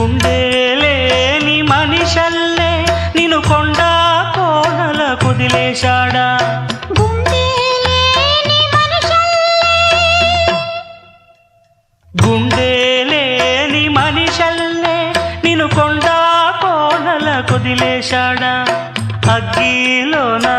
గుండెలేని మనిషల్లే నిన్ను కొండ కోనల కుదిలేశాడా గుండెలేని మనిషల్లే నిన్ను కొండ కోనల కుదిలేశాడా అగ్గిలో నా